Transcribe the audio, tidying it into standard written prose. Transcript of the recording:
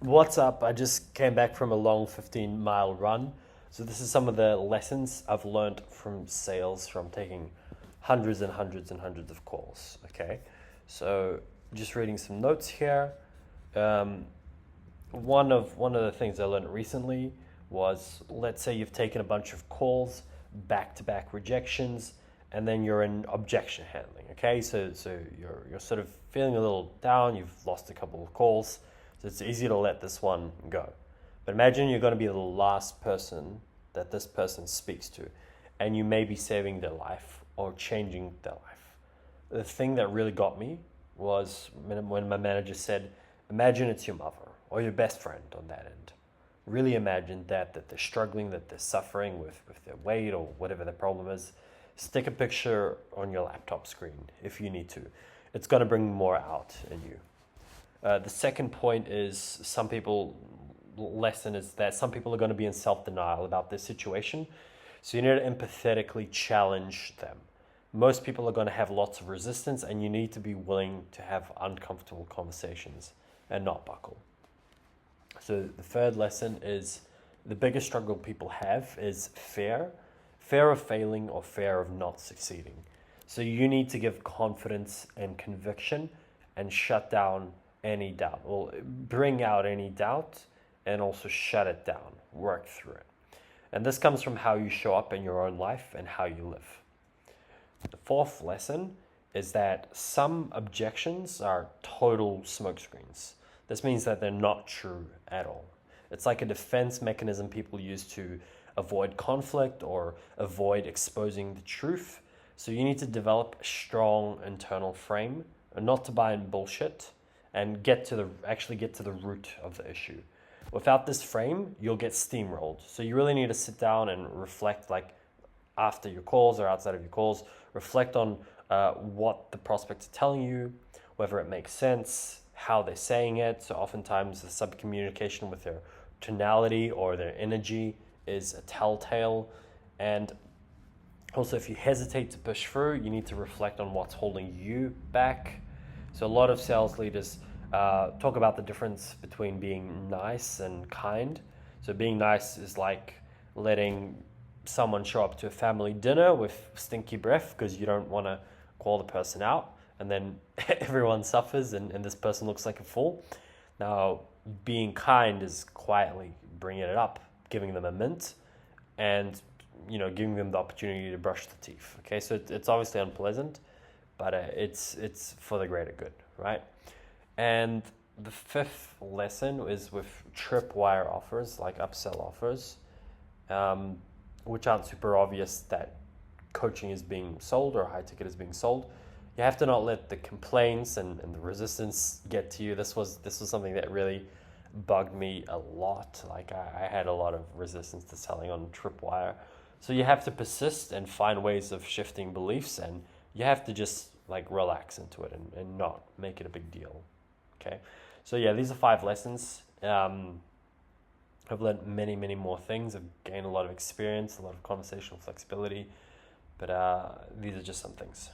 What's up? I just came back from a long 15-mile run. So, this is some of the lessons I've learned from sales from taking hundreds and hundreds and hundreds of calls. Okay. So, just reading some notes here. Um, one of the things I learned recently was, let's say you've taken a bunch of calls, back-to-back rejections, and then you're in objection handling. Okay, so you're sort of feeling a little down. You've lost a couple of calls, so it's easy to let this one go. But imagine you're going to be the last person that this person speaks to, and you may be saving their life or changing their life. The thing that really got me was when my manager said, imagine it's your mother or your best friend on that end. Really imagine that they're struggling, that they're suffering with their weight or whatever the problem is. Stick a picture on your laptop screen if you need to. It's going to bring more out in you. The second point is lesson is that some people are going to be in self-denial about this situation. So you need to empathetically challenge them. Most people are going to have lots of resistance, and you need to be willing to have uncomfortable conversations and not buckle. So the third lesson is the biggest struggle people have is fear of failing or fear of not succeeding. So you need to give confidence and conviction and shut down any doubt. Well, bring out any doubt and also shut it down, work through it. And this comes from how you show up in your own life and how you live. The fourth lesson is that some objections are total smokescreens. This means that they're not true at all. It's like a defense mechanism people use to avoid conflict or avoid exposing the truth. So you need to develop a strong internal frame, and not to buy in bullshit, and actually get to the root of the issue. Without this frame, you'll get steamrolled. So you really need to sit down and reflect, like after your calls or outside of your calls, reflect on what the prospects are telling you, whether it makes sense, how they're saying it. So oftentimes the sub-communication with their tonality or their energy is a telltale. And also, if you hesitate to push through, you need to reflect on what's holding you back. So a lot of sales leaders talk about the difference between being nice and kind. So being nice is like letting someone show up to a family dinner with stinky breath because you don't want to call the person out, and then everyone suffers and this person looks like a fool. Now, being kind is quietly bringing it up, giving them a mint, and giving them the opportunity to brush the teeth. Okay, so it's obviously unpleasant, but it's for the greater good, right? And the fifth lesson is with tripwire offers, like upsell offers, which aren't super obvious that coaching is being sold or high ticket is being sold. You have to not let the complaints and the resistance get to you. This was something that really bugged me a lot. Like I had a lot of resistance to selling on tripwire. So you have to persist and find ways of shifting beliefs, and you have to just like relax into it and not make it a big deal. Okay. So yeah, these are 5 lessons. I've learned many, many more things. I've gained a lot of experience, a lot of conversational flexibility, but these are just some things.